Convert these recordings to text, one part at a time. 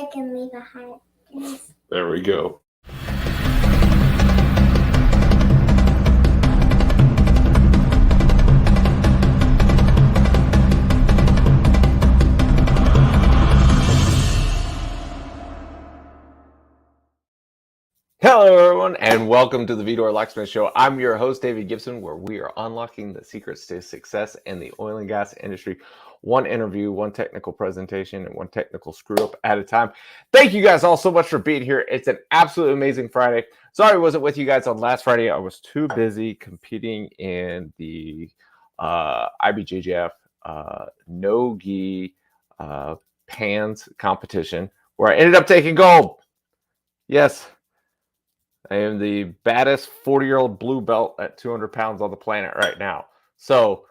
like and leave a heart, please. There we go. Hello, everyone, and welcome to the Vidor Locksmith Show. I'm your host, David Gibson, where we are unlocking the secrets to success in the oil and gas industry. One interview, one technical presentation, and one technical screw-up at a time. Thank you guys all so much for being here. It's an absolutely amazing Friday. Sorry I wasn't with you guys on last Friday. I was too busy competing in the IBJJF no-gi PANs competition, where I ended up taking gold. Yes. I am the baddest 40-year-old blue belt at 200 pounds on the planet right now. So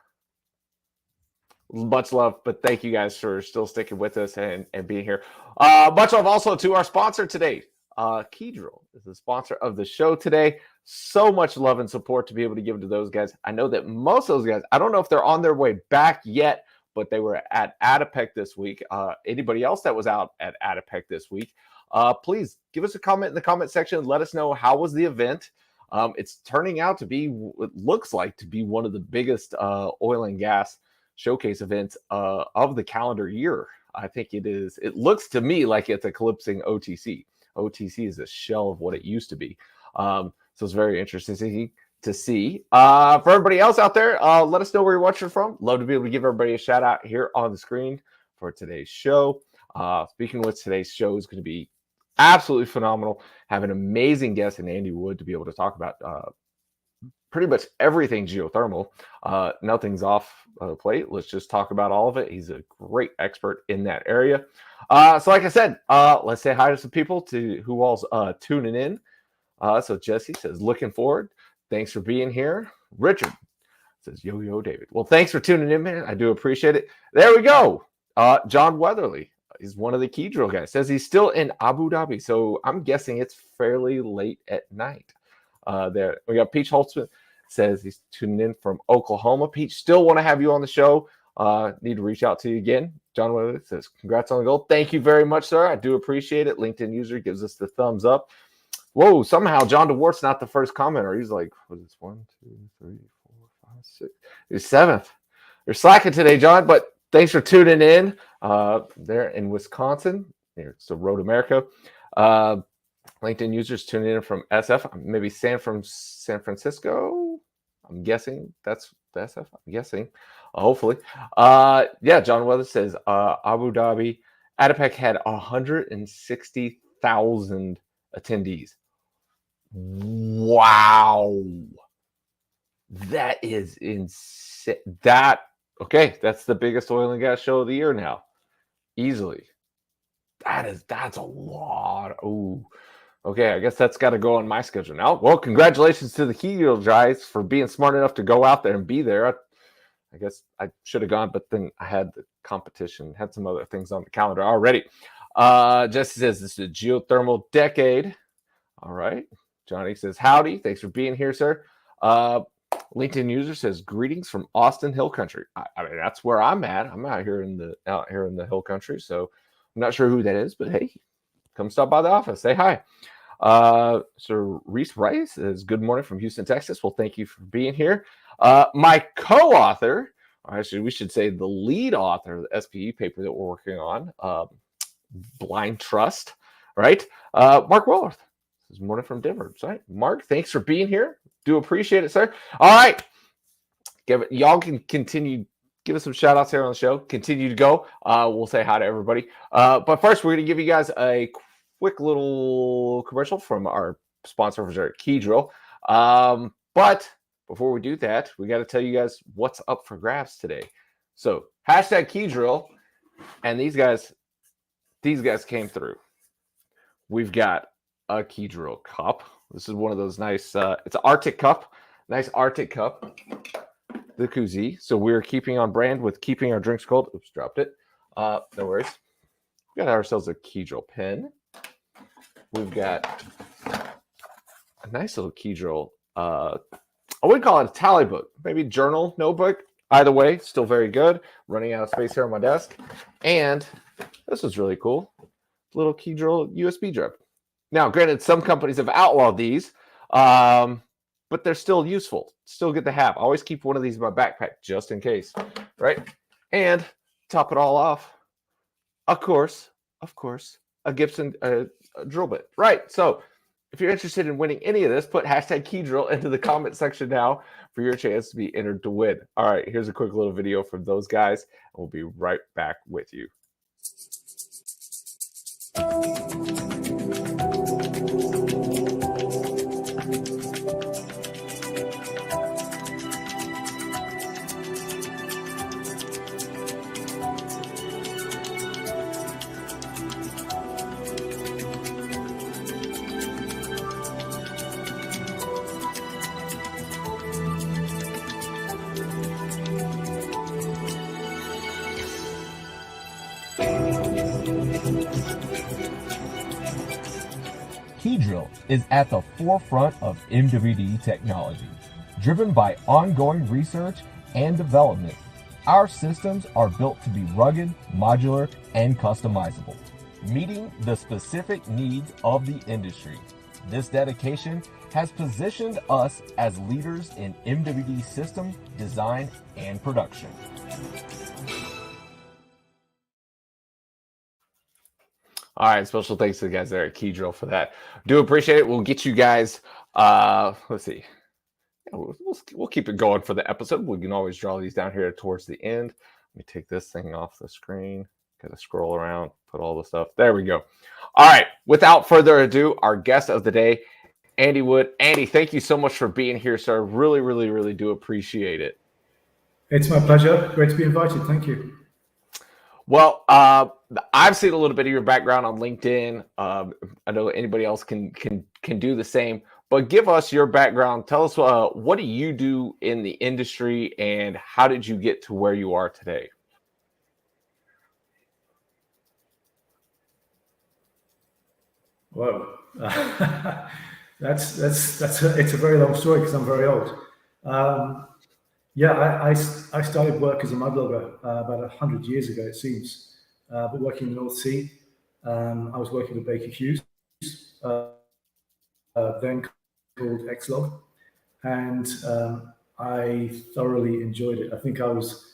much love, but thank you guys for still sticking with us and being here. Much love also to our sponsor today. Keydrill is the sponsor of the show today. So much love and support to be able to give to those guys. I know that most of those guys, I don't know if they're on their way back yet, but they were at Adipec this week. Anybody else that was out at Adipec this week, please give us a comment in the comment section. Let us know how was the event. It's turning out to be, it looks like to be one of the biggest oil and gas showcase events of the calendar year. I think it is. It looks to me like it's eclipsing OTC. OTC is a shell of what it used to be. So it's very interesting to see. For everybody else out there, let us know where you're watching from. Love to be able to give everybody a shout out here on the screen for today's show. Speaking with today's show is going to be absolutely phenomenal. Have an amazing guest in Andy Wood to be able to talk about pretty much everything geothermal. Nothing's off the plate. Let's just talk about all of it. He's a great expert in that area. So like I said, let's say hi to some people who all's tuning in. So Jesse says, looking forward. Thanks for being here. Richard says, yo, David. Well, thanks for tuning in, man. I do appreciate it. There we go. John Weatherly. He's one of the Keydrill guys. Says he's still in Abu Dhabi, so I'm guessing it's fairly late at night. There we got Peach Holtzman. Says he's tuning in from Oklahoma. Peach, still want to have you on the show. Need to reach out to you again. John Weatherly says, congrats on the goal. Thank you very much, sir. I do appreciate it. LinkedIn user gives us the thumbs up. Whoa, somehow John DeWart's not the first commenter. He's like, what is this? 1, 2, 3, 4, 5, 6. He's seventh. You're slacking today, John, but thanks for tuning in there in Wisconsin. It's the Road America. LinkedIn users tuning in from SF, maybe San Francisco. I'm guessing that's the SF. I'm guessing, hopefully. Yeah, John Weather says Abu Dhabi. Adipec had 160,000 attendees. Wow, that is insane. That's the biggest oil and gas show of the year now, easily. That's a lot. Oh, okay. I guess that's got to go on my schedule now. Well, congratulations to the Keydrill guys for being smart enough to go out there and be there. I guess I should have gone, but then I had the competition, had some other things on the calendar already. Jesse says this is a geothermal decade. All right. Johnny says howdy. Thanks for being here, sir. LinkedIn user says greetings from Austin Hill Country. I mean, that's where I'm at. I'm out here in the Hill Country, so I'm not sure who that is, but hey, come stop by the office. Say hi. So Reese Rice says good morning from Houston, Texas. Well, thank you for being here. My co-author, or actually we should say the lead author of the SPE paper that we're working on, Blind Trust, right? Mark Wellerth. This morning from Denver, right? Mark, thanks for being here. Do appreciate it, sir. All right. Y'all can continue. Give us some shout outs here on the show. Continue to go. We'll say hi to everybody. But first, we're going to give you guys a quick little commercial from our sponsor, Keydrill. But before we do that, we got to tell you guys what's up for grabs today. So hashtag Keydrill, and these guys came through. We've got a Keydrill cup. This is one of those nice, it's an Arctic cup, nice Arctic cup, the koozie. So we're keeping on brand with keeping our drinks cold. Oops, dropped it. No worries. We got ourselves a Keydrill pen. We've got a nice little Keydrill, I wouldn't call it a tally book, maybe journal, notebook. Either way, still very good. Running out of space here on my desk. And this was really cool. little Keydrill USB drive. Now, granted, some companies have outlawed these, but they're still useful. Still good to have. I always keep one of these in my backpack just in case, right? And top it all off, of course, a Gibson drill bit, right? So if you're interested in winning any of this, put hashtag Keydrill into the comment section now for your chance to be entered to win. All right, here's a quick little video from those guys, and we'll be right back with you. Keydrill is at the forefront of MWD technology. Driven by ongoing research and development, our systems are built to be rugged, modular, and customizable, meeting the specific needs of the industry. This dedication has positioned us as leaders in MWD system design and production. All right, special thanks to the guys there at Keydrill for that. Do appreciate it. We'll get you guys, let's see. Yeah, we'll keep it going for the episode. We can always draw these down here towards the end. Let me take this thing off the screen. Got to scroll around, put all the stuff. There we go. All right, without further ado, our guest of the day, Andy Wood. Andy, thank you so much for being here, sir. Really, really, really do appreciate it. It's my pleasure. Great to be invited. Thank you. Well, I've seen a little bit of your background on LinkedIn. I know anybody else can do the same, but give us your background. Tell us what do you do in the industry and how did you get to where you are today? Whoa, it's a very long story because I'm very old. Yeah, I started work as a mudlogger about 100 years ago, it seems, but working in the North Sea. I was working with Baker Hughes, then called Xlog, and I thoroughly enjoyed it. I think I was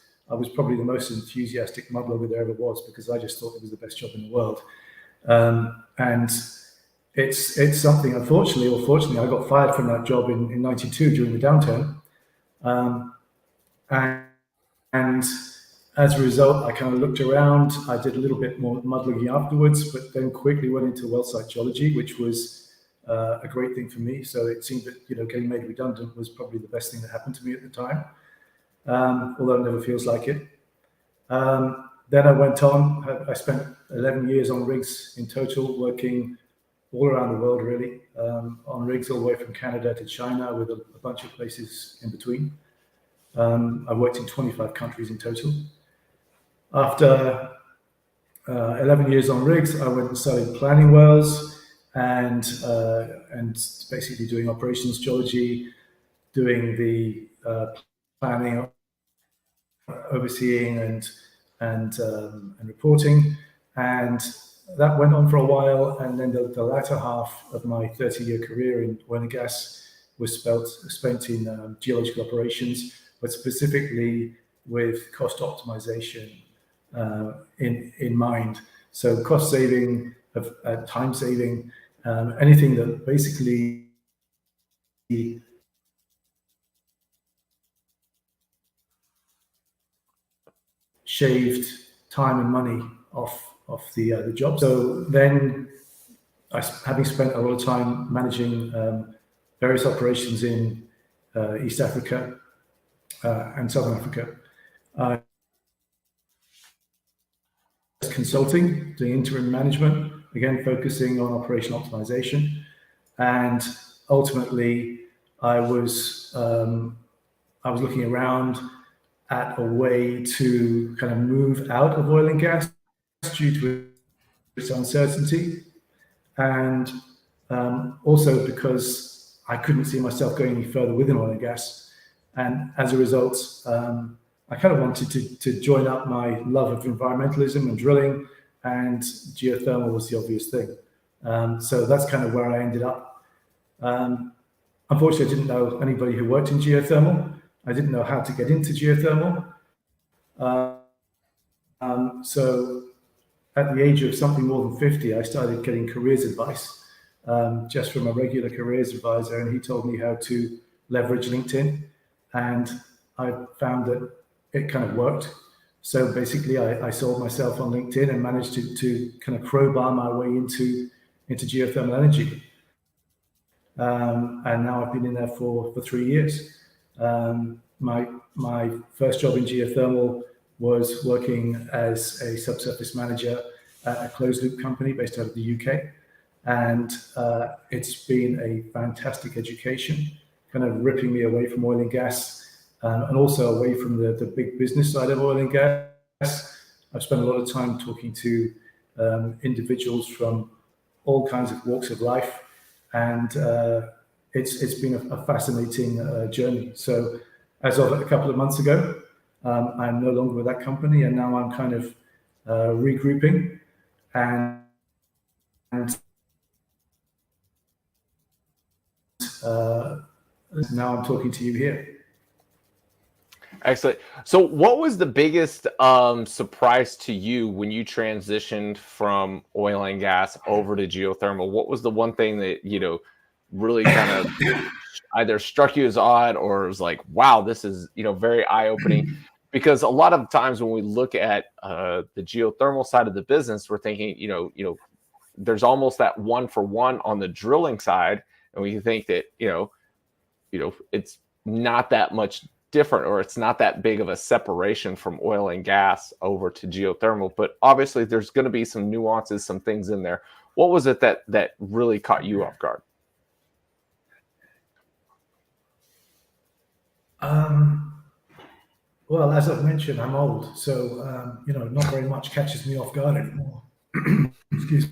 probably the most enthusiastic mudlogger there ever was because I just thought it was the best job in the world. And it's something, unfortunately or fortunately, I got fired from that job in 92 during the downturn. And as a result, I kind of looked around. I did a little bit more mudlogging afterwards, but then quickly went into wellsite geology, which was a great thing for me. So it seemed that getting made redundant was probably the best thing that happened to me at the time, although it never feels like it. Then I went on. I spent 11 years on rigs in total, working all around the world, really, on rigs all the way from Canada to China with a bunch of places in between. I've worked in 25 countries in total. After 11 years on rigs, I went and started planning wells and basically doing operations geology, doing the planning, overseeing and reporting, and that went on for a while. And then the latter half of my 30-year career in oil and gas was spent in geological operations, but specifically with cost optimization in mind. So cost saving, time saving, anything that basically shaved time and money off the job. So then, having spent a lot of time managing various operations in East Africa and Southern Africa, consulting, doing interim management, again focusing on operational optimization, and ultimately I was looking around at a way to kind of move out of oil and gas due to its uncertainty, and also because I couldn't see myself going any further within oil and gas. And as a result, I kind of wanted to join up my love of environmentalism and drilling and geothermal was the obvious thing. So that's kind of where I ended up. Unfortunately, I didn't know anybody who worked in geothermal. I didn't know how to get into geothermal. So at the age of something more than 50, I started getting careers advice just from a regular careers advisor, and he told me how to leverage LinkedIn, and I found that it kind of worked. So basically, I sold myself on LinkedIn and managed to kind of crowbar my way into geothermal energy. And now I've been in there for 3 years. My first job in geothermal was working as a subsurface manager at a closed loop company based out of the UK. And it's been a fantastic education, kind of ripping me away from oil and gas and also away from the big business side of oil and gas. I've spent a lot of time talking to individuals from all kinds of walks of life, and it's been a fascinating journey. So as of a couple of months ago, I'm no longer with that company, and now I'm kind of regrouping, and now I'm talking to you here. Excellent. So what was the biggest surprise to you when you transitioned from oil and gas over to geothermal? What was the one thing that, really kind of either struck you as odd or was like, wow, this is, very eye-opening? Because a lot of times when we look at the geothermal side of the business, we're thinking, there's almost that 1-for-1 on the drilling side. And we think that, it's not that much different, or it's not that big of a separation from oil and gas over to geothermal. But obviously there's going to be some nuances, some things in there. What was it that really caught you off guard? Well, as I've mentioned, I'm old, so not very much catches me off guard anymore. Excuse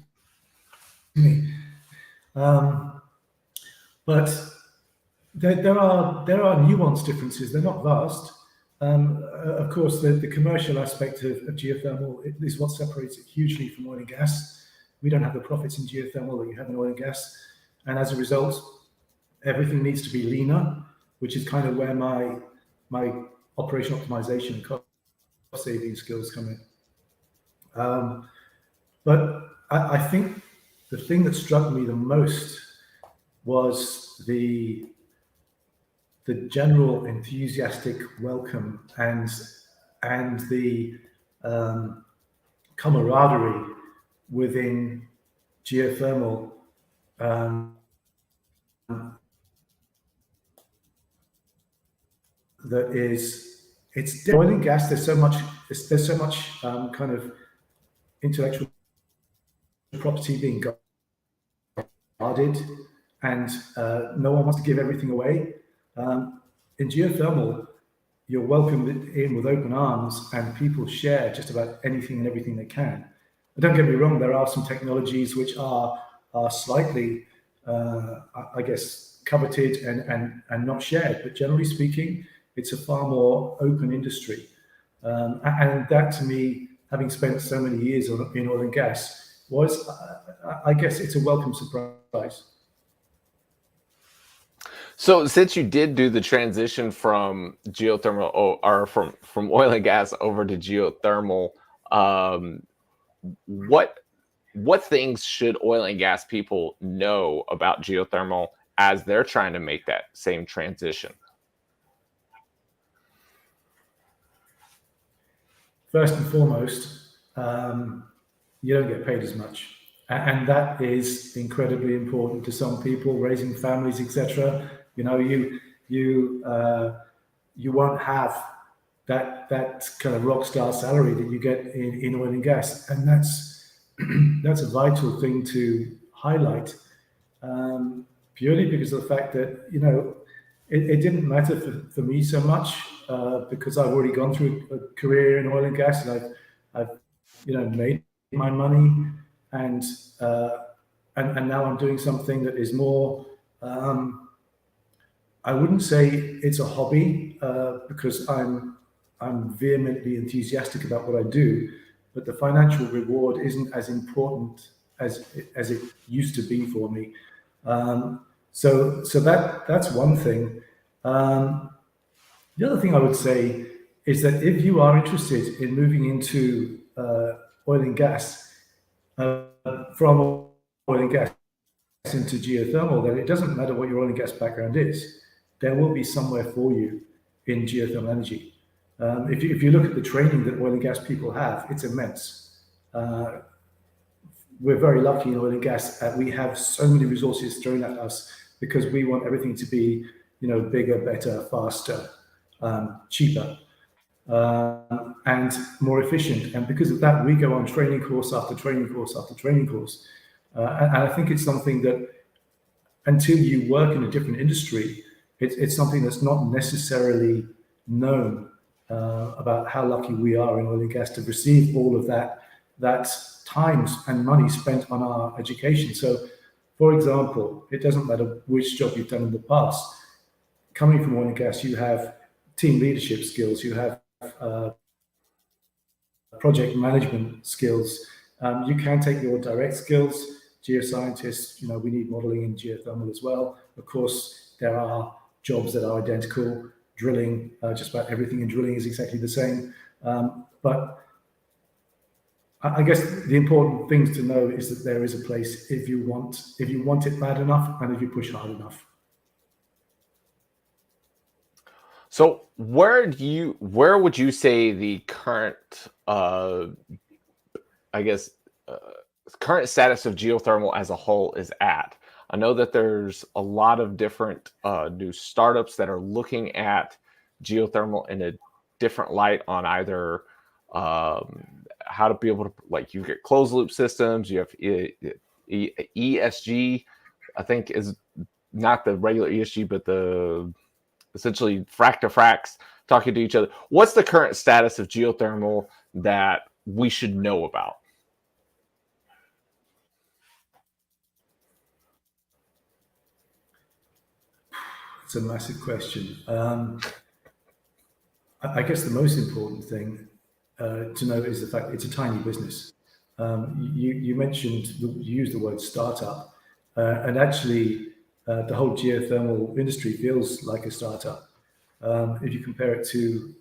me. But there are nuanced differences. They're not vast. Of course, the commercial aspect of geothermal is what separates it hugely from oil and gas. We don't have the profits in geothermal that you have in oil and gas, and as a result, everything needs to be leaner, which is kind of where my operational optimization and cost saving skills come in. But I think the thing that struck me the most was the general enthusiastic welcome and the camaraderie within geothermal. It's oil and gas. There's so much kind of intellectual property being guarded, and no one wants to give everything away. In geothermal, you're welcomed in with open arms, and people share just about anything and everything they can. But don't get me wrong, there are some technologies which are slightly, I guess, coveted and not shared. But generally speaking, it's a far more open industry. And that, to me, having spent so many years in oil and gas, was, I guess, it's a welcome surprise. So since you did do the transition from geothermal or from oil and gas over to geothermal, what things should oil and gas people know about geothermal as they're trying to make that same transition? First and foremost, you don't get paid as much, and that is incredibly important to some people raising families, etc. You won't have that kind of rock star salary that you get in oil and gas, and that's a vital thing to highlight, purely because of the fact that it didn't matter for me so much because I've already gone through a career in oil and gas, and I've made my money, and now I'm doing something that is more. I wouldn't say it's a hobby because I'm vehemently enthusiastic about what I do, but the financial reward isn't as important as it used to be for me. So that's one thing. The other thing I would say is that if you are interested in moving into oil and gas, from oil and gas into geothermal, then it doesn't matter what your oil and gas background is. There will be somewhere for you in geothermal energy. If you look at the training that oil and gas people have, it's immense. We're very lucky in oil and gas that we have so many resources thrown at us because we want everything to be, bigger, better, faster, cheaper, and more efficient. And because of that, we go on training course after training course after training course. And I think it's something that until you work in a different industry, it's something that's not necessarily known about how lucky we are in oil and gas to receive all of that time and money spent on our education. So, for example, it doesn't matter which job you've done in the past. Coming from oil and gas, you have team leadership skills, you have project management skills. You can take your direct skills. Geoscientists, we need modeling in geothermal as well. Of course, there are jobs that are identical. Drilling, just about everything in drilling is exactly the same. But I guess the important things to know is that there is a place if you want it bad enough and if you push hard enough. So where would you say the current, current status of geothermal as a whole is at? I know that there's a lot of different new startups that are looking at geothermal in a different light on either how to be able to, like, you get closed loop systems, you have ESG, I think is not the regular ESG, but the essentially frac to fracs talking to each other. What's the current status of geothermal that we should know about? It's a massive question. I guess the most important thing to know is the fact that it's a tiny business. You mentioned, you used the word startup, and actually the whole geothermal industry feels like a startup. If you compare it to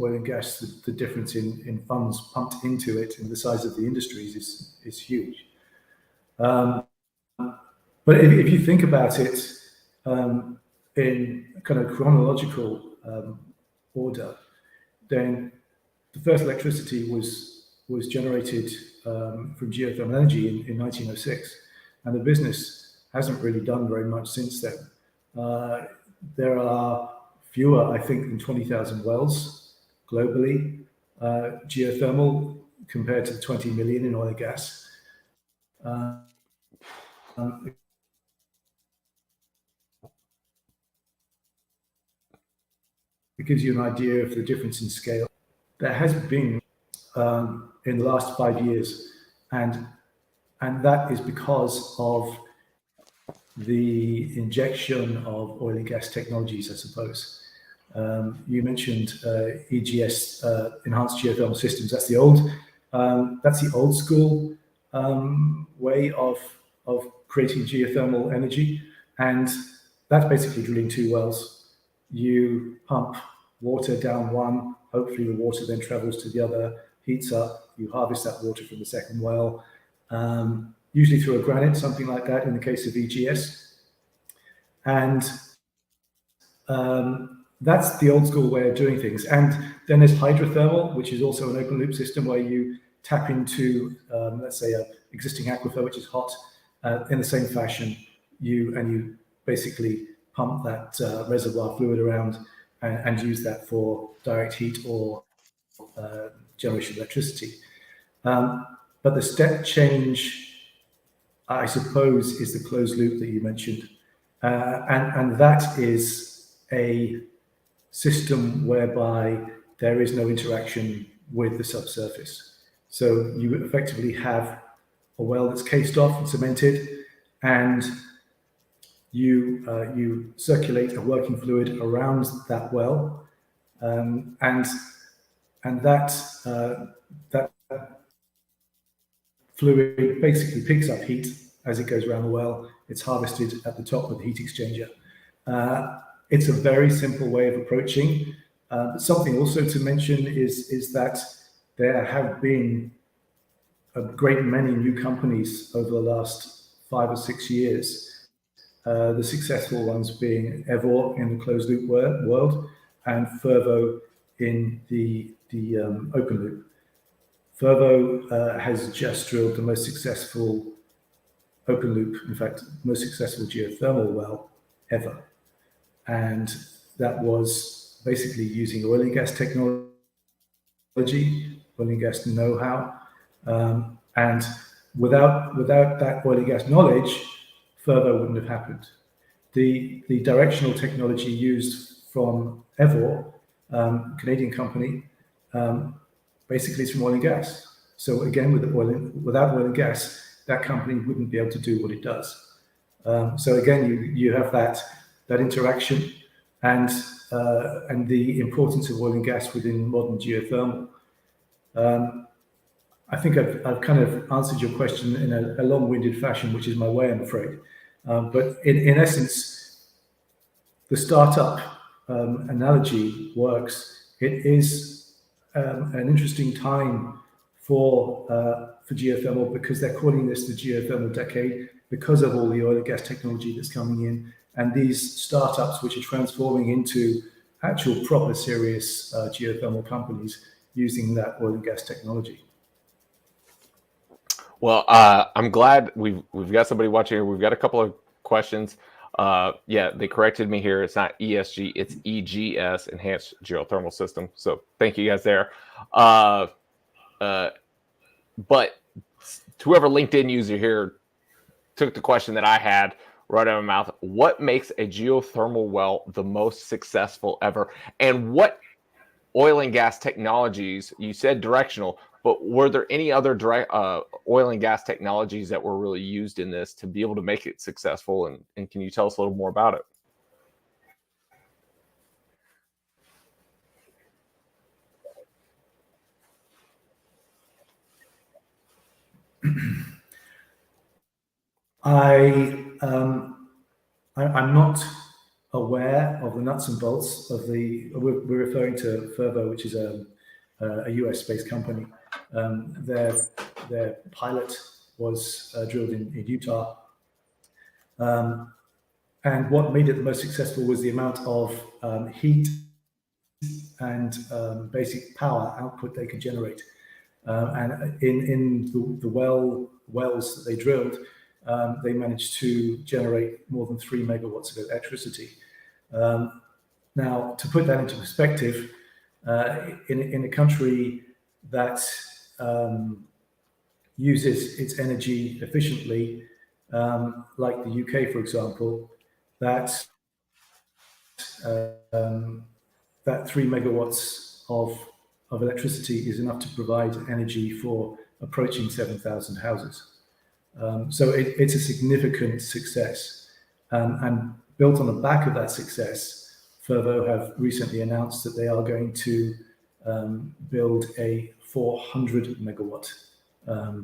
oil and gas, the difference in funds pumped into it and the size of the industries is huge. But if you think about it in kind of chronological order, then the first electricity was generated from geothermal energy in 1906, and the business hasn't really done very much since then. There are fewer, I think, than 20,000 wells globally, geothermal, compared to the 20 million in oil and gas. It gives you an idea of the difference in scale. There has been in the last 5 years, and that is because of the injection of oil and gas technologies, I suppose. You mentioned EGS, enhanced geothermal systems. That's the old school way of creating geothermal energy, and that's basically drilling 2 wells. You pump water down one, hopefully the water then travels to the other, heats up, you harvest that water from the second well, usually through a granite, something like that in the case of EGS. And that's the old school way of doing things. And then there's hydrothermal, which is also an open loop system where you tap into, let's say, an existing aquifer, which is hot, in the same fashion. You basically pump that reservoir fluid around and use that for direct heat or generation of electricity. But the step change, I suppose, is the closed loop that you mentioned. And that is a system whereby there is no interaction with the subsurface. So you effectively have a well that's cased off and cemented, and you circulate a working fluid around that well, and that fluid basically picks up heat as it goes around the well. It's harvested at the top of the heat exchanger. It's a very simple way of approaching. But something also to mention is that there have been a great many new companies over the last 5 or 6 years. The successful ones being Evor in the closed loop world and Fervo in the open loop. Fervo has just drilled the most successful open loop, in fact, most successful geothermal well ever. And that was basically using oil and gas technology, oil and gas know-how. And without that oil and gas knowledge, Fervo wouldn't have happened. The directional technology used from Evor, Canadian company, basically it's from oil and gas. So again, without oil and gas, that company wouldn't be able to do what it does. So again, you have that interaction and the importance of oil and gas within modern geothermal. I think I've kind of answered your question in a long-winded fashion, which is my way, I'm afraid. But in essence, the startup analogy works. It is an interesting time for geothermal because they're calling this the geothermal decade because of all the oil and gas technology that's coming in and these startups which are transforming into actual proper serious geothermal companies using that oil and gas technology. Well, I'm glad we've got somebody watching here. We've got a couple of questions. Yeah, they corrected me here. It's not ESG, it's EGS, Enhanced Geothermal System. So thank you guys there. But whoever LinkedIn user here took the question that I had right out of my mouth. What makes a geothermal well the most successful ever? And what oil and gas technologies, you said directional, but were there any other oil and gas technologies that were really used in this to be able to make it successful? And can you tell us a little more about it? I'm not aware of the nuts and bolts of we're referring to Fervo, which is a US-based company. Their pilot was drilled in Utah. And what made it the most successful was the amount of heat and basic power output they could generate. And in the wells that they drilled, they managed to generate more than 3 megawatts of electricity. Now, to put that into perspective, in a country that uses its energy efficiently, like the UK, for example, that 3 megawatts of electricity is enough to provide energy for approaching 7,000 houses. So it's a significant success. And built on the back of that success, Fervo have recently announced that they are going to build a 400 megawatt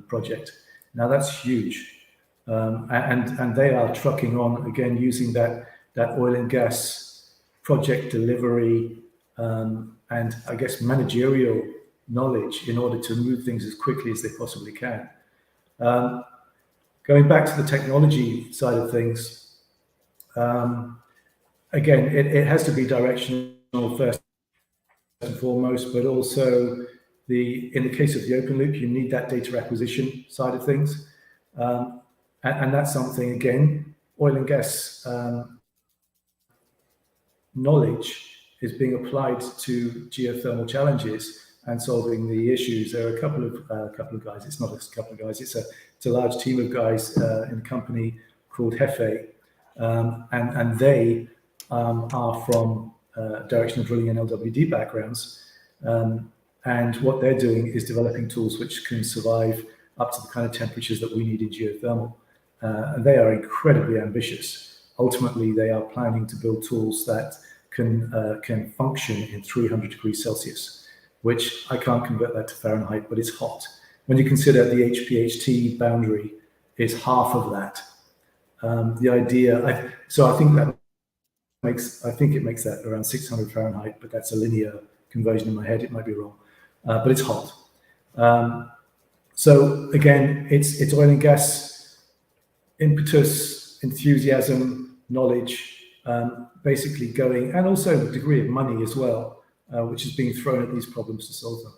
project. Now that's huge. And they are trucking on, again, using that oil and gas project delivery and I guess managerial knowledge in order to move things as quickly as they possibly can. Going back to the technology side of things, again, it has to be directional first and foremost, but also in the case of the open loop, you need that data acquisition side of things. And that's something, again, oil and gas knowledge is being applied to geothermal challenges and solving the issues. There are a couple of guys. It's not a couple of guys. It's a large team of guys in a company called Hefe, and they are from directional drilling and LWD backgrounds. And what they're doing is developing tools which can survive up to the kind of temperatures that we need in geothermal. And they are incredibly ambitious. Ultimately, they are planning to build tools that can function in 300 degrees Celsius, which I can't convert that to Fahrenheit, but it's hot. when you consider the HPHT boundary is half of that. The idea, I think it makes that around 600 Fahrenheit, but that's a linear conversion in my head. It might be wrong, but it's hot. So again, it's oil and gas impetus, enthusiasm, knowledge, basically going, and also a degree of money as well, which is being thrown at these problems to solve them.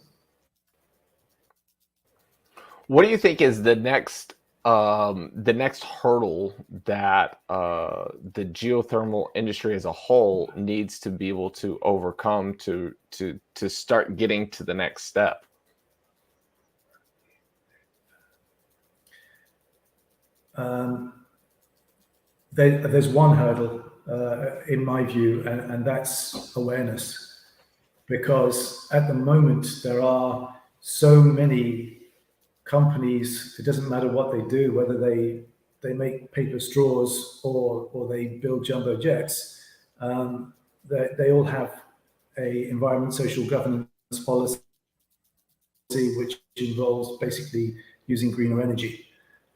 What do you think is the next hurdle that the geothermal industry as a whole needs to be able to overcome to start getting to the next step? There's one hurdle, in my view, and that's awareness. Because at the moment, there are so many companies, it doesn't matter what they do, whether they make paper straws or they build jumbo jets, they all have a environment, social governance policy, which involves basically using greener energy.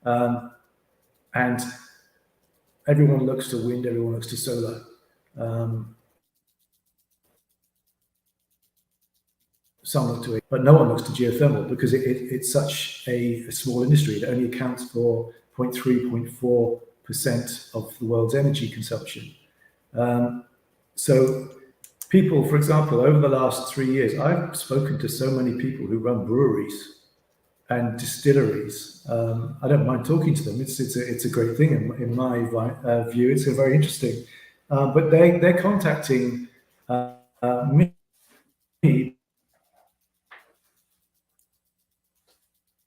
And everyone looks to wind, everyone looks to solar. Some look to it, but no one looks to geothermal because it's such a small industry. It only accounts for 0.3–0.4% of the world's energy consumption. So people, for example, over the last 3 years, I've spoken to so many people who run breweries and distilleries. I don't mind talking to them. It's a great thing in my view. It's very interesting. But they're contacting me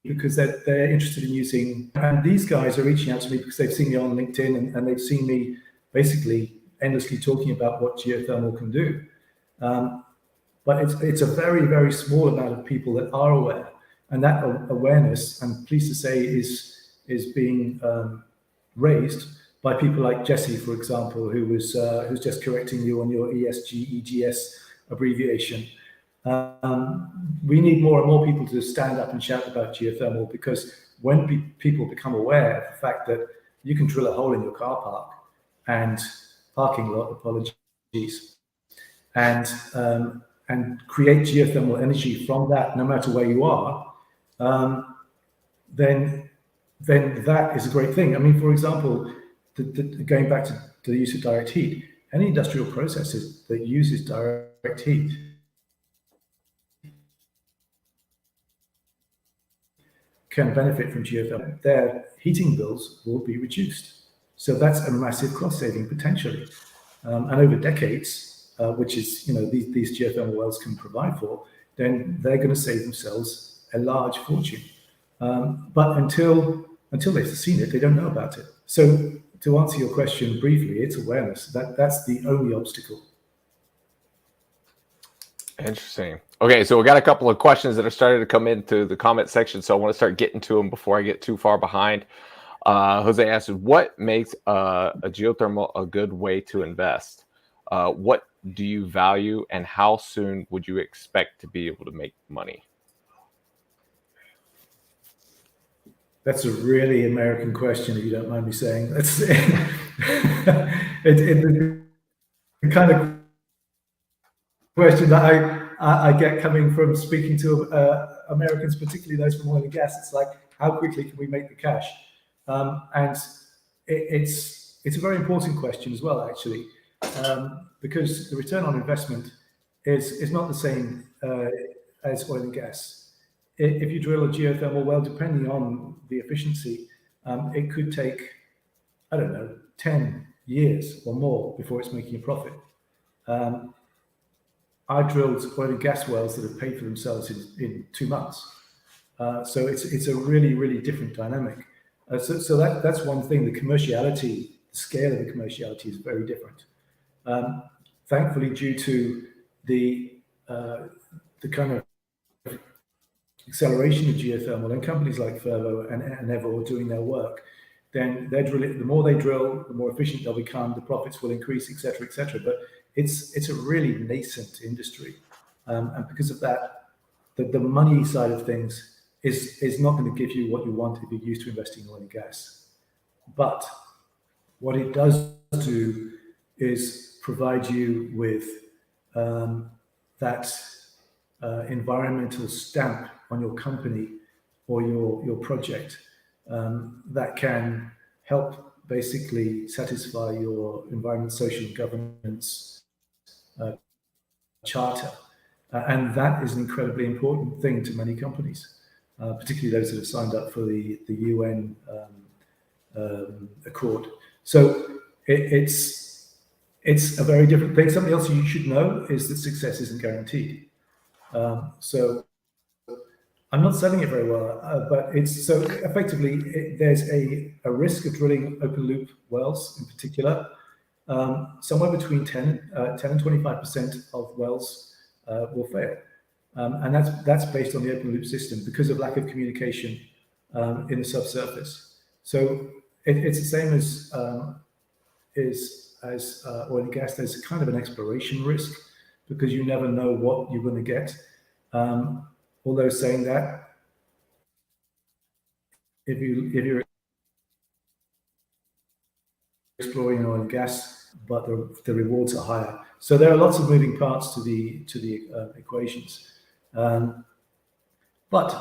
because they're interested in using, and these guys are reaching out to me because they've seen me on LinkedIn and they've seen me basically endlessly talking about what geothermal can do. But it's a very, very small amount of people that are aware, and that awareness, I'm pleased to say, is being raised by people like Jesse, for example, who's just correcting you on your ESG/EGS abbreviation. We need more and more people to stand up and shout about geothermal, because when people become aware of the fact that you can drill a hole in your car park and parking lot, apologies, and create geothermal energy from that, no matter where you are, then that is a great thing. I mean, for example, going back to the use of direct heat, any industrial processes that uses direct heat can benefit from geothermal. Their heating bills will be reduced. So that's a massive cost saving potentially. And over decades, which is, these geothermal wells can provide for, then they're going to save themselves a large fortune. But until they've seen it, they don't know about it. So to answer your question briefly, it's awareness. That's the only obstacle. Interesting. Okay, so we got a couple of questions that are starting to come into the comment section, so I want to start getting to them before I get too far behind. Jose asked, what makes a geothermal a good way to invest? What do you value, and how soon would you expect to be able to make money? That's a really American question, if you don't mind me saying. That's the kind of question that I get coming from speaking to Americans, particularly those from oil and gas. It's like, how quickly can we make the cash? And it's a very important question as well, actually, because the return on investment is not the same as oil and gas. If you drill a geothermal well, depending on the efficiency, it could take, 10 years or more before it's making a profit. I drilled oil and gas wells that have paid for themselves in 2 months. So it's a really, really different dynamic. So that's one thing. The commerciality, the scale of the commerciality is very different. Thankfully, due to the kind of acceleration of geothermal, and companies like Fervo and Evo are doing their work, then they're drilling. The more they drill, the more efficient they'll become. The profits will increase, etc., etc. But it's a really nascent industry, and because of that, the money side of things is not going to give you what you want if you're used to investing in oil and gas. But what it does do is provide you with that environmental stamp on your company or your project that can help basically satisfy your environment, social, and governance charter. And that is an incredibly important thing to many companies, particularly those that have signed up for the UN Accord. So it's a very different thing. Something else you should know is that success isn't guaranteed. So I'm not selling it very well, but it's so effectively there's a risk of drilling open loop wells in particular. Somewhere between 10 and 25% of wells will fail. And that's based on the open loop system because of lack of communication in the subsurface. So it's the same as oil and gas. There's kind of an exploration risk because you never know what you're going to get. Although saying that, if you're exploring oil and gas, but the rewards are higher. So there are lots of moving parts to the equations. But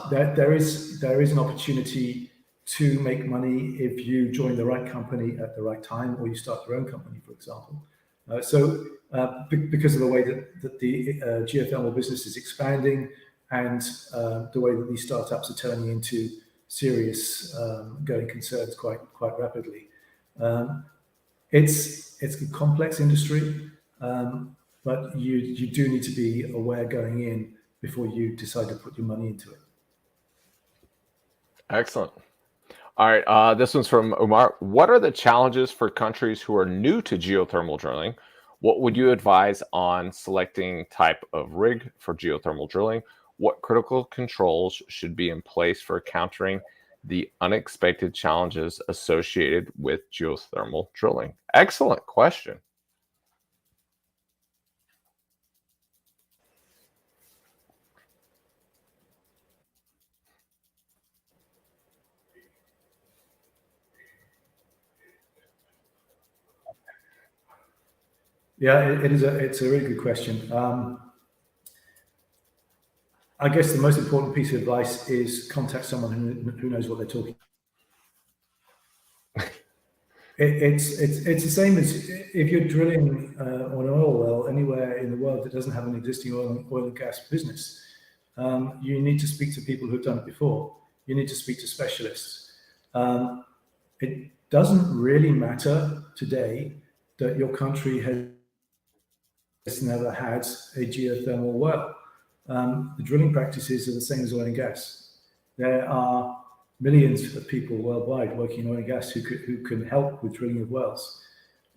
there is an opportunity to make money if you join the right company at the right time, or you start your own company, for example. Because of the way that the geothermal business is expanding, and the way that these startups are turning into serious going concerns quite rapidly. It's a complex industry, but you do need to be aware going in before you decide to put your money into it. Excellent. All right, this one's from Omar. What are the challenges for countries who are new to geothermal drilling? What would you advise on selecting type of rig for geothermal drilling? What critical controls should be in place for countering the unexpected challenges associated with geothermal drilling? Excellent question. Yeah, it's a really good question. I guess the most important piece of advice is contact someone who knows what they're talking. It's the same as if you're drilling on an oil well anywhere in the world that doesn't have an existing oil and gas business. You need to speak to people who've done it before. You need to speak to specialists. It doesn't really matter today that your country has never had a geothermal well. The drilling practices are the same as oil and gas. There are millions of people worldwide working in oil and gas who can help with drilling of wells.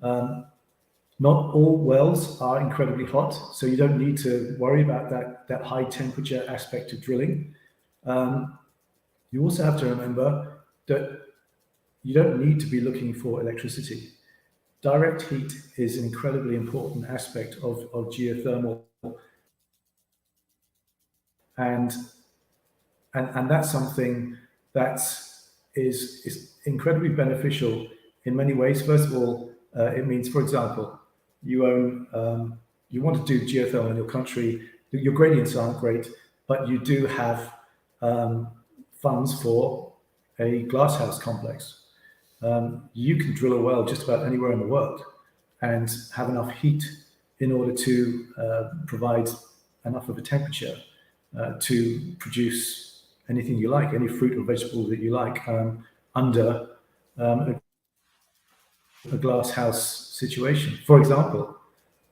Not all wells are incredibly hot, so you don't need to worry about that high temperature aspect of drilling. You also have to remember that you don't need to be looking for electricity. Direct heat is an incredibly important aspect of geothermal, and that's something that is incredibly beneficial in many ways. First of all, it means, for example, you want to do geothermal in your country. Your gradients aren't great, but you do have funds for a glasshouse complex. You can drill a well just about anywhere in the world and have enough heat in order to provide enough of a temperature to produce anything you like, any fruit or vegetable that you like, under a glass house situation. For example,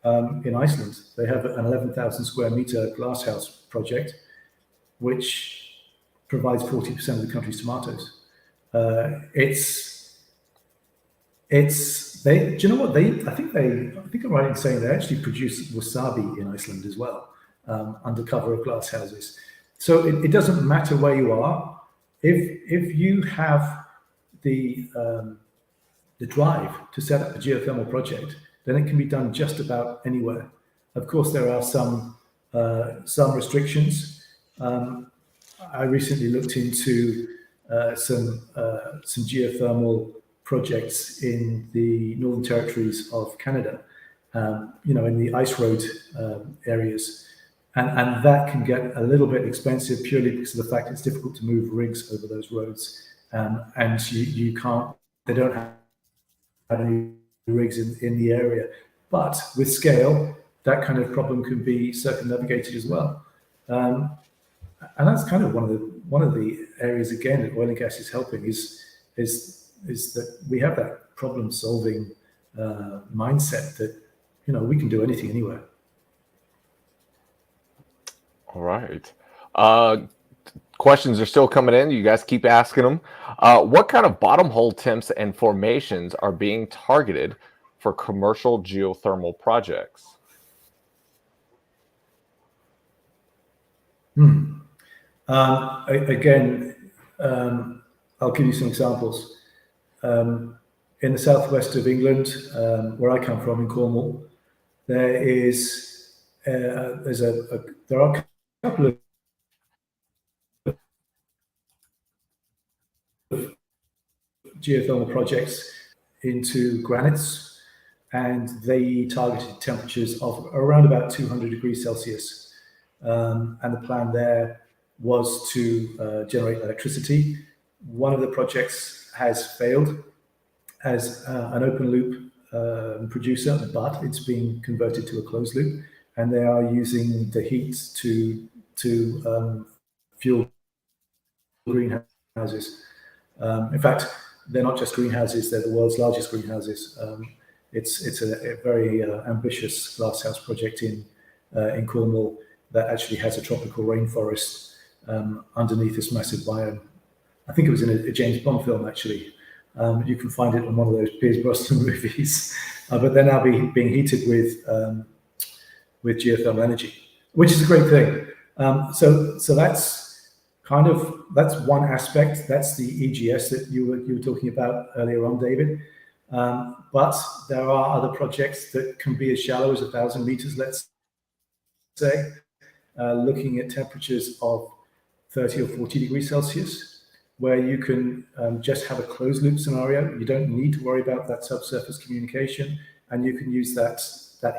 in Iceland, they have an 11,000 square meter glass house project, which provides 40% of the country's tomatoes. Do you know what I think I'm right in saying they actually produce wasabi in Iceland as well, under cover of glass houses. So it doesn't matter where you are. If you have the drive to set up a geothermal project, then it can be done just about anywhere. Of course, there are some restrictions. I recently looked into some geothermal projects in the Northern Territories of Canada, in the ice road areas. And that can get a little bit expensive purely because of the fact it's difficult to move rigs over those roads. And you can't, they don't have any rigs in the area. But with scale, that kind of problem can be circumnavigated as well. And that's kind of one of the areas again that oil and gas is helping is that we have that problem solving mindset that we can do anything anywhere. All right. Questions are still coming in. You guys keep asking them. What kind of bottom hole temps and formations are being targeted for commercial geothermal projects? Again, I'll give you some examples. In the southwest of England, where I come from in Cornwall, there are a couple of geothermal projects into granites, and they targeted temperatures of around about 200 degrees Celsius. And the plan there was to generate electricity. One of the projects has failed as an open loop producer, but it's being converted to a closed loop, and they are using the heat to fuel greenhouses. In fact, they're not just greenhouses; they're the world's largest greenhouses. It's a very ambitious glasshouse project in Cornwall that actually has a tropical rainforest underneath this massive biome. I think it was in a James Bond film, actually. You can find it on one of those Pierce Brosnan movies. But they're now being heated with geothermal energy, which is a great thing. So that's one aspect. That's the EGS that you were talking about earlier on, David. But there are other projects that can be as shallow as 1,000 meters, let's say, looking at temperatures of 30 or 40 degrees Celsius, where you can just have a closed loop scenario. You don't need to worry about that subsurface communication, and you can use that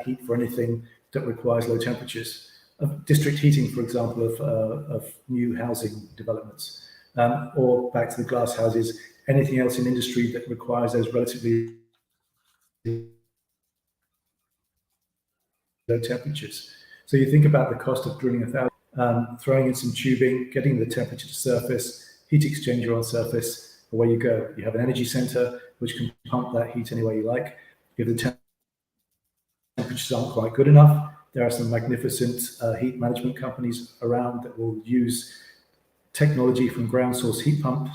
heat for anything that requires low temperatures. District heating, for example, of new housing developments, or back to the glass houses, anything else in industry that requires those relatively low temperatures. So you think about the cost of drilling 1,000, throwing in some tubing, getting the temperature to surface, heat exchanger on surface, away you go. You have an energy center which can pump that heat any way you like. If the temperatures aren't quite good enough, there are some magnificent heat management companies around that will use technology from ground source heat pump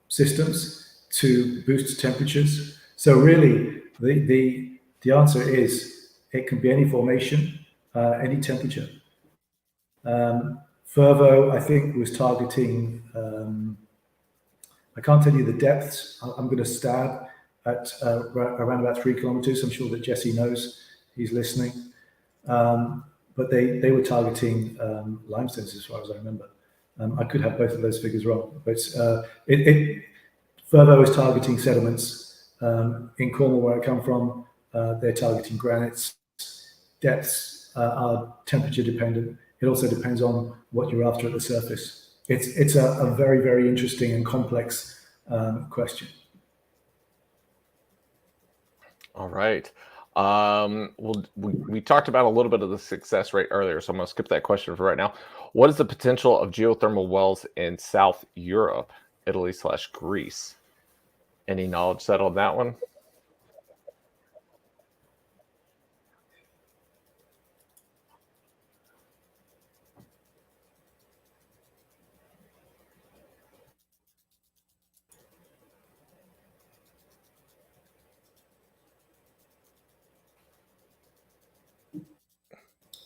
systems to boost temperatures. So really, the answer is it can be any formation, any temperature. Fervo, I think, was targeting, I can't tell you the depths. I'm going to stab at around about 3 kilometers. I'm sure that Jesse knows. He's listening. But they were targeting limestones as far as I remember. I could have both of those figures wrong, but Fervo is targeting sediments. In Cornwall, where I come from, they're targeting granites. Depths are temperature dependent. It also depends on what you're after at the surface. It's a very, very interesting and complex question. All right. Well, we talked about a little bit of the success rate earlier, so I'm going to skip that question for right now. What is the potential of geothermal wells in South Europe, Italy/Greece? Any knowledge set on that one?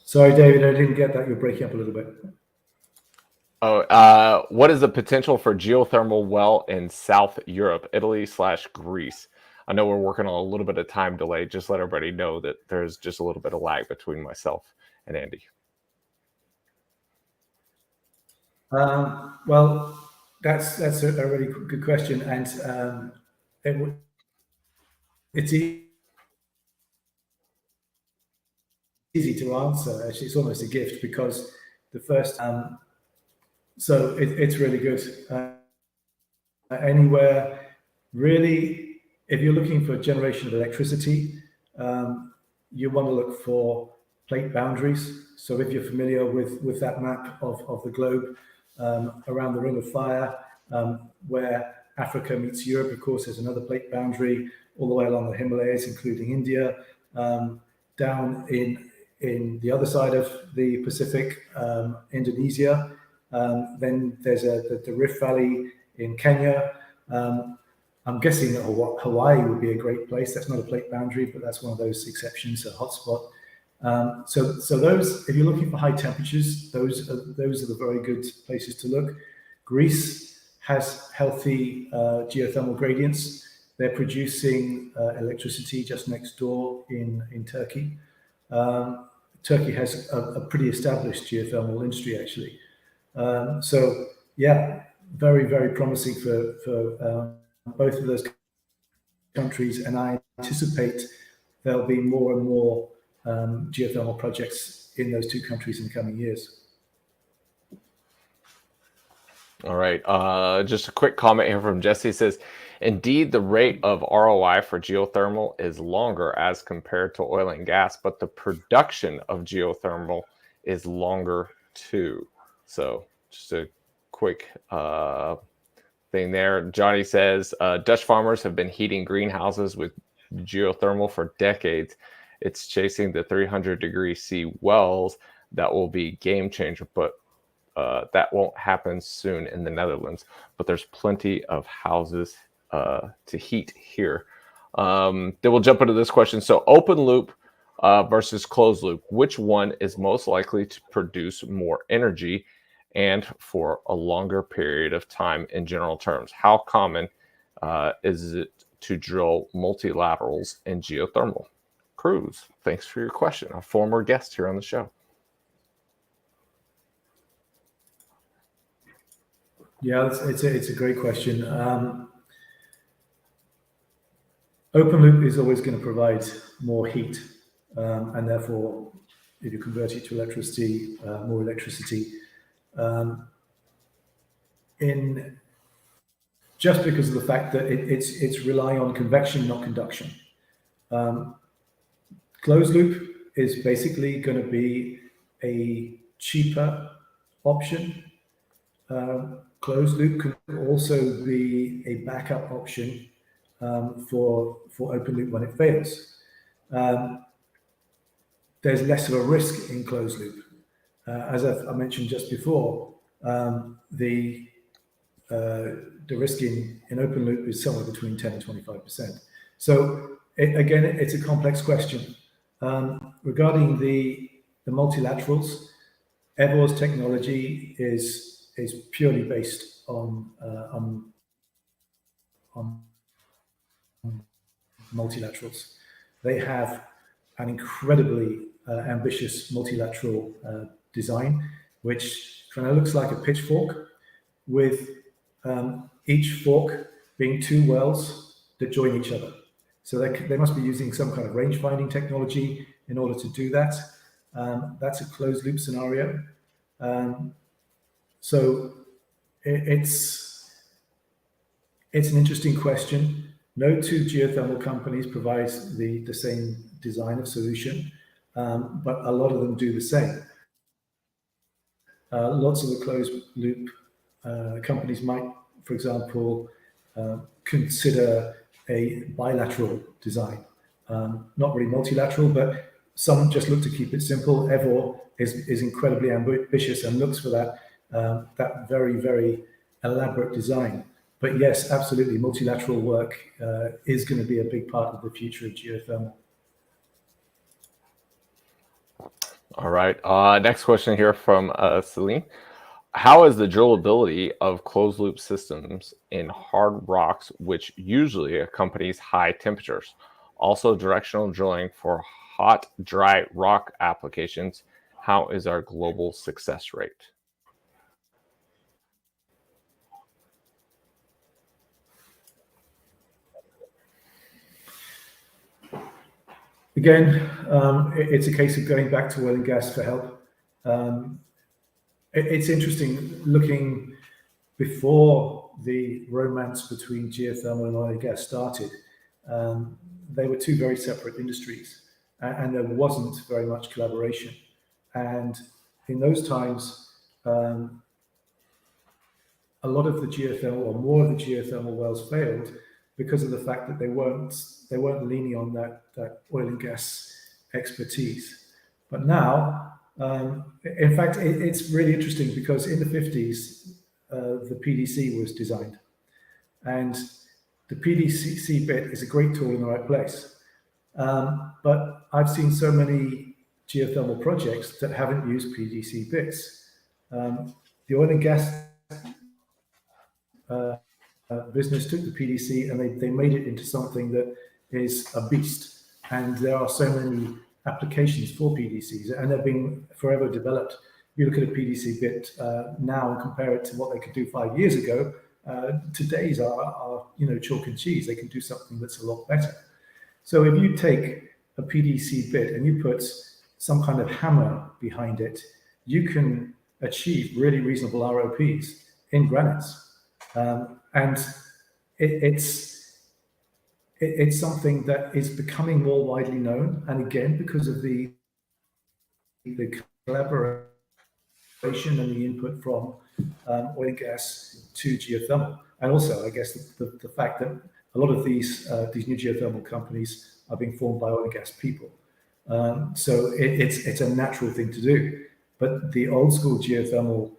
Sorry, David, I didn't get that. You're breaking up a little bit. Oh, what is the potential for geothermal well in South Europe, Italy/Greece? I know we're working on a little bit of time delay. Just let everybody know that there's just a little bit of lag between myself and Andy. Well, that's a really good question, and it's easy to answer. Actually, it's almost a gift because the first. So it's really good. Anywhere, really, if you're looking for generation of electricity, you want to look for plate boundaries. So if you're familiar with that map of the globe, around the Ring of Fire, where Africa meets Europe, of course, there's another plate boundary all the way along the Himalayas, including India, down in the other side of the Pacific, Indonesia. Then there's the Rift Valley in Kenya. I'm guessing that Hawaii would be a great place. That's not a plate boundary, but that's one of those exceptions, a hotspot. So those, if you're looking for high temperatures, those are the very good places to look. Greece has healthy geothermal gradients. They're producing electricity just next door in Turkey. Turkey has a pretty established geothermal industry, actually. So yeah, very, very promising for both of those countries, and I anticipate there'll be more and more geothermal projects in those two countries in the coming years. All right. Just a quick comment here from Jesse. Says, indeed, the rate of ROI for geothermal is longer as compared to oil and gas, but the production of geothermal is longer too. So just a quick thing there. Johnny says, Dutch farmers have been heating greenhouses with geothermal for decades. It's chasing the 300°C wells that will be game changer, but that won't happen soon in the Netherlands, but there's plenty of houses to heat here. Then we'll jump into this question. So open loop versus closed loop, which one is most likely to produce more energy and for a longer period of time in general terms? How common is it to drill multilaterals in geothermal? Cruz, thanks for your question. A former guest here on the show. Yeah, it's a great question. Open loop is always going to provide more heat, and therefore, if you convert it to electricity, more electricity. In just because of the fact that it's relying on convection, not conduction. Closed loop is basically going to be a cheaper option. Closed loop can also be a backup option for open loop when it fails. There's less of a risk in closed loop. As I mentioned just before, the risk in open loop is somewhere between 10 and 25%. So again, it's a complex question. Regarding the multilaterals, Evor's technology is purely based on multilaterals. They have an incredibly ambitious multilateral design, which kind of looks like a pitchfork, with each fork being two wells that join each other. So they must be using some kind of range finding technology in order to do that. That's a closed loop scenario. So it's an interesting question. No two geothermal companies provide the same design of solution, but a lot of them do the same. Lots of the closed loop companies might, for example, consider a bilateral design. Not really multilateral, but some just look to keep it simple. Evor is incredibly ambitious and looks for that very, very elaborate design. But yes, absolutely, multilateral work is going to be a big part of the future of geothermal. All right. Next question here from Celine. How is the drillability of closed loop systems in hard rocks, which usually accompanies high temperatures? Also, directional drilling for hot, dry rock applications. How is our global success rate? again, it's a case of going back to oil and gas for help. It's interesting looking before the romance between geothermal and oil and gas started. They were two very separate industries, and there wasn't very much collaboration. And in those times, a lot of the geothermal, or more of the geothermal wells, failed because of the fact that they weren't leaning on that oil and gas expertise. But now, in fact, it's really interesting because in the 50s, the PDC was designed, and the PDC bit is a great tool in the right place. But I've seen so many geothermal projects that haven't used PDC bits. The oil and gas business took the PDC and they made it into something that is a beast. And there are so many applications for PDCs, and they're being forever developed. You look at a PDC bit now and compare it to what they could do 5 years ago. Today's are chalk and cheese. They can do something that's a lot better. So if you take a PDC bit and you put some kind of hammer behind it, you can achieve really reasonable ROPs in granites. And it's something that is becoming more widely known. And again, because of the collaboration and the input from oil and gas to geothermal. And also, I guess, the fact that a lot of these new geothermal companies are being formed by oil and gas people. So it's a natural thing to do. But the old school geothermal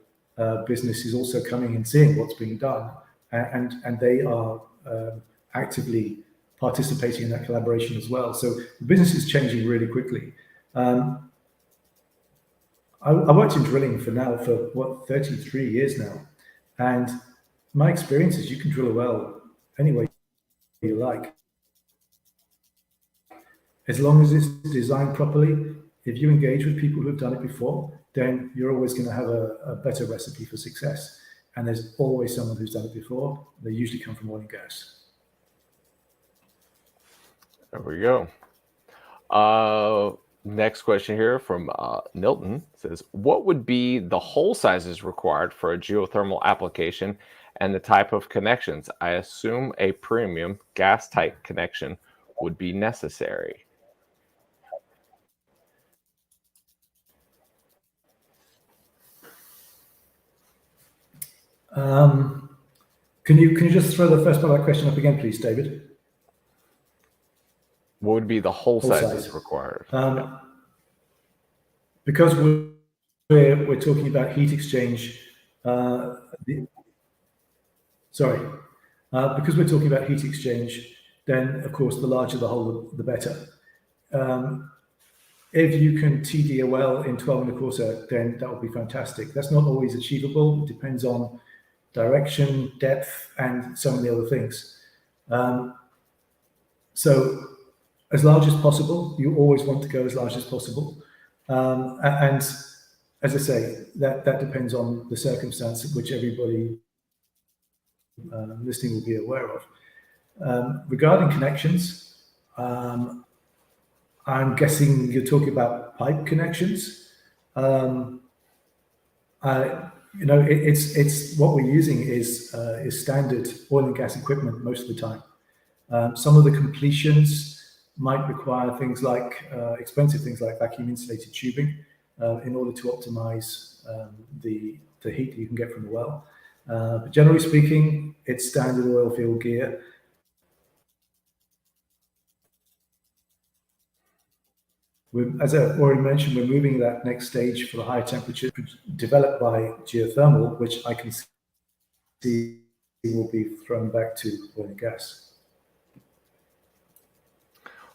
business is also coming and seeing what's being done, and they are actively participating in that collaboration as well. So the business is changing really quickly. I worked in drilling for 33 years now, and my experience is you can drill a well any way you like, as long as it's designed properly. If you engage with people who've done it before, then you're always going to have a better recipe for success. And there's always someone who's done it before. They usually come from oil and gas. There we go. Next question here from Nilton says, what would be the hole sizes required for a geothermal application and the type of connections? I assume a premium gas type connection would be necessary. Can you just throw the first part of that question up again, please, David? What would be the hole sizes required? Because we're talking about heat exchange. Because we're talking about heat exchange, then of course the larger the hole, the better. If you can TD a well in 12.25, then that would be fantastic. That's not always achievable. It depends on direction, depth, and so many other things. So as large as possible, you always want to go as large as possible. And as I say, that depends on the circumstance which everybody listening will be aware of. Regarding connections, I'm guessing you're talking about pipe connections. It's what we're using is standard oil and gas equipment most of the time. Some of the completions might require things like expensive things like vacuum insulated tubing in order to optimize the heat that you can get from the well. But generally speaking, it's standard oil field gear. As I already mentioned, we're moving that next stage for the higher temperature developed by geothermal, which I can see will be thrown back to oil and gas.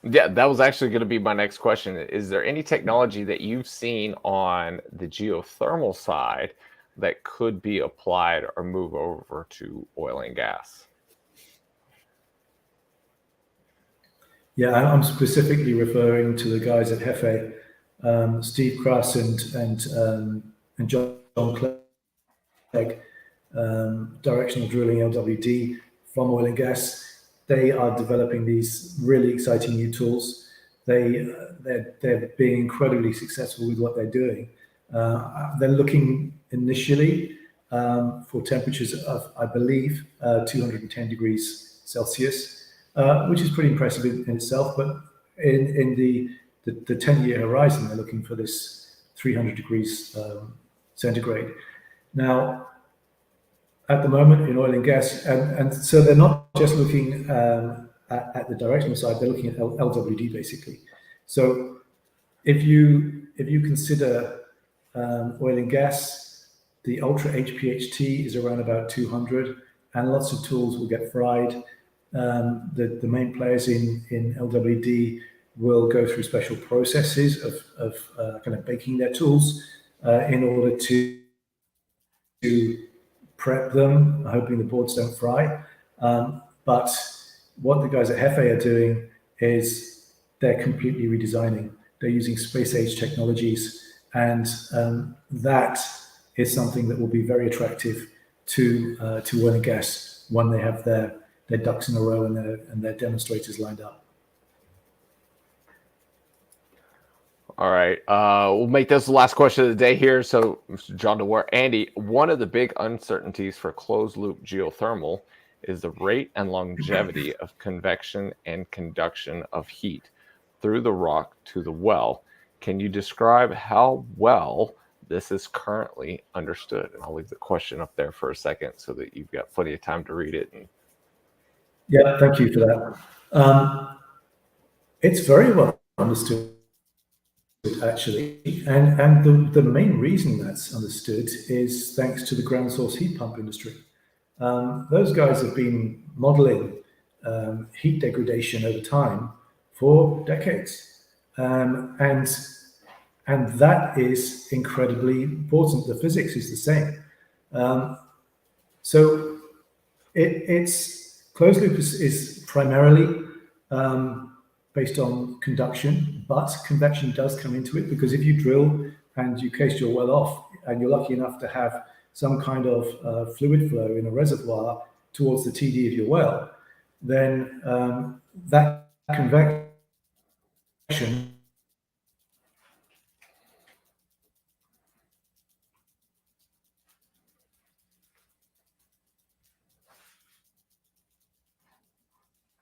Yeah, that was actually going to be my next question. Is there any technology that you've seen on the geothermal side that could be applied or move over to oil and gas? Yeah, I'm specifically referring to the guys at Hefe, Steve Kruss and John Clegg, directional drilling LWD from oil and gas. They are developing these really exciting new tools. they're being incredibly successful with what they're doing. They're looking initially for temperatures of, I believe, 210 degrees Celsius, which is pretty impressive in itself. But in the 10-year horizon, they're looking for this 300 degrees centigrade. Now, at the moment in oil and gas, and so they're not just looking at the directional side, they're looking at LWD basically. So if you consider oil and gas, the ultra HPHT is around about 200, and lots of tools will get fried. The main players in LWD will go through special processes of kind of baking their tools in order to prep them, hoping the boards don't fry. But what the guys at Hefe are doing is they're completely redesigning. They're using space age technologies, and that is something that will be very attractive to oil and gas when they have their ducks in a row and their demonstrators lined up. All right. We'll make this the last question of the day here. So, Mr. John DeWar, Andy, one of the big uncertainties for closed-loop geothermal is the rate and longevity of convection and conduction of heat through the rock to the well. Can you describe how well this is currently understood? And I'll leave the question up there for a second so that you've got plenty of time to read it. Yeah, thank you for that. It's very well understood, actually, and the main reason that's understood is thanks to the ground source heat pump industry. Those guys have been modeling heat degradation over time for decades, and that is incredibly important. The physics is the same. So it's closed loop is primarily based on conduction, but convection does come into it, because if you drill and you case your well off and you're lucky enough to have some kind of fluid flow in a reservoir towards the TD of your well, then that convection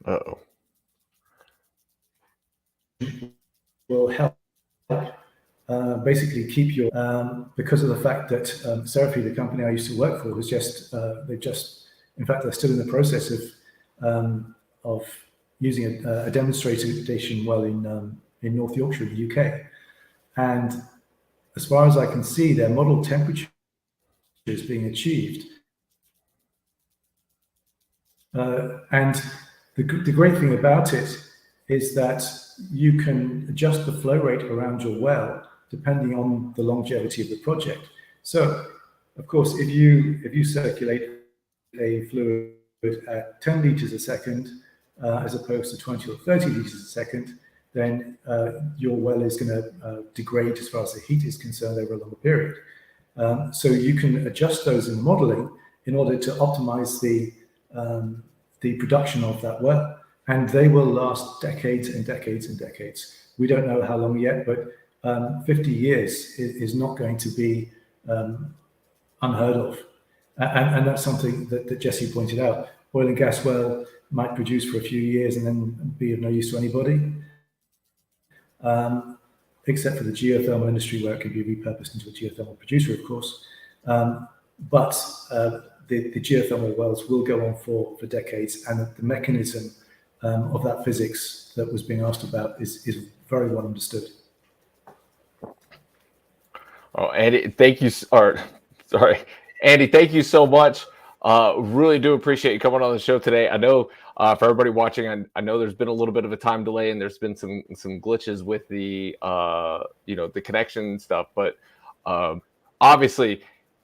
Uh-oh. will help basically keep your, because of the fact that Seraphim, the company I used to work for, has just, in fact, they're still in the process of using a demonstration well in North Yorkshire, in the UK. And as far as I can see, their model temperature is being achieved. And the great thing about it is that you can adjust the flow rate around your well depending on the longevity of the project. So, of course, if you circulate a fluid at 10 liters a second, as opposed to 20 or 30 liters a second, then your well is going to degrade as far as the heat is concerned over a longer period. So you can adjust those in the modeling in order to optimize the production of that well. And they will last decades and decades and decades. We don't know how long yet, but 50 years is not going to be unheard of. And that's something that Jesse pointed out. Oil and gas well might produce for a few years and then be of no use to anybody, except for the geothermal industry, where it can be repurposed into a geothermal producer, of course. But the geothermal wells will go on for decades, and the mechanism of that physics that was being asked about is very well understood. Oh, Andy, thank you. Andy, thank you so much. Really do appreciate you coming on the show today. I know for everybody watching, I know there's been a little bit of a time delay and there's been some glitches with the the connection and stuff, but obviously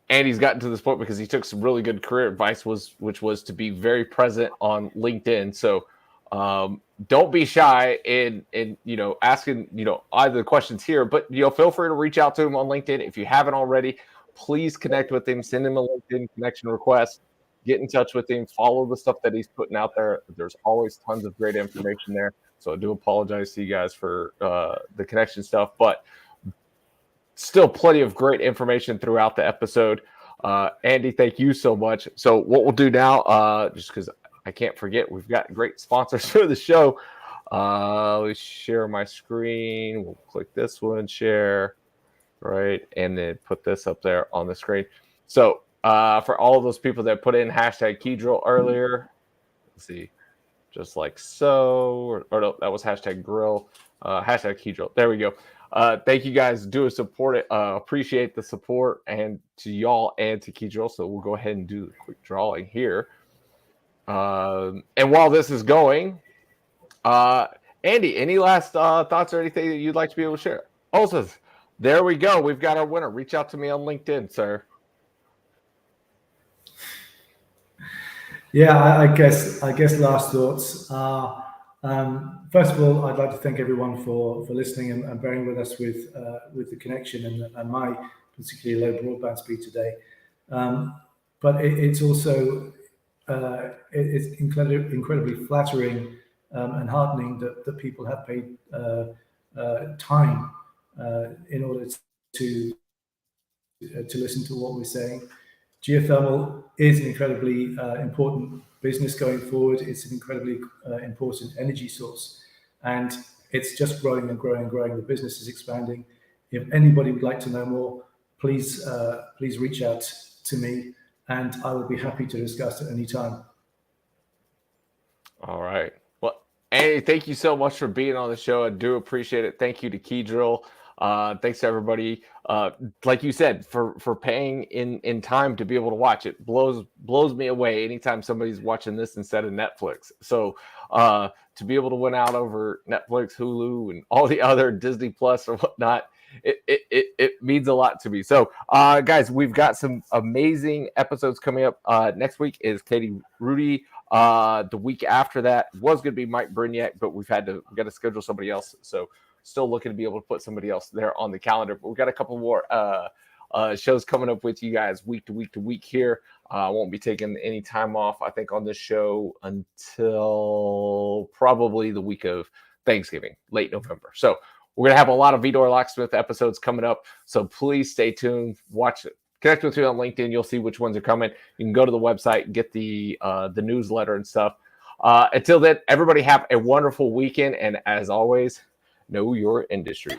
Andy's gotten to this point because he took some really good career advice, which was to be very present on LinkedIn. So don't be shy in asking either the questions here, but feel free to reach out to him on LinkedIn if you haven't already. Please connect with him, send him a LinkedIn connection request, get in touch with him, follow the stuff that he's putting out there. There's always tons of great information there. So I do apologize to you guys for the connection stuff, but still plenty of great information throughout the episode. Andy, thank you so much. So what we'll do now, just because I can't forget, we've got great sponsors for the show. Let's share my screen. We'll click this one, share, right, and then put this up there on the screen. So for all of those people that put in hashtag Keydrill earlier, let's see, just like so, or no, that was hashtag grill, hashtag Keydrill. There we go. Thank you guys. Do support it. Appreciate the support, and to y'all and to Keydrill. So we'll go ahead and do the quick drawing here. And while this is going, Andy, any last thoughts or anything that you'd like to be able to share? Also, there we go. We've got our winner. Reach out to me on LinkedIn, sir. Yeah, I guess last thoughts are, first of all, I'd like to thank everyone for listening and bearing with us with the connection and my particularly low broadband speed today. But it's also it's incredibly flattering and heartening that people have paid time in order to listen to what we're saying. Geothermal is an incredibly important business going forward. It's an incredibly important energy source, and it's just growing and growing and growing. The business is expanding. If anybody would like to know more, please reach out to me, and I will be happy to discuss at any time. All right. Well, Andy, thank you so much for being on the show. I do appreciate it. Thank you to Keydrill. Thanks to everybody. Like you said, for paying in time to be able to watch it blows me away anytime somebody's watching this instead of Netflix. So to be able to win out over Netflix, Hulu, and all the other Disney Plus or whatnot, it means a lot to me. So guys, we've got some amazing episodes coming up. Next week is Katie Rudy. The week after that was going to be Mike Brignac, but we got to schedule somebody else. So still looking to be able to put somebody else there on the calendar. But we've got a couple more shows coming up with you guys week to week here. I won't be taking any time off, I think, on this show until probably the week of Thanksgiving, late November. So we're going to have a lot of Vidor Locksmith episodes coming up. So please stay tuned. Watch it. Connect with me on LinkedIn. You'll see which ones are coming. You can go to the website, get the newsletter and stuff. Until then, everybody have a wonderful weekend. And as always, know your industry.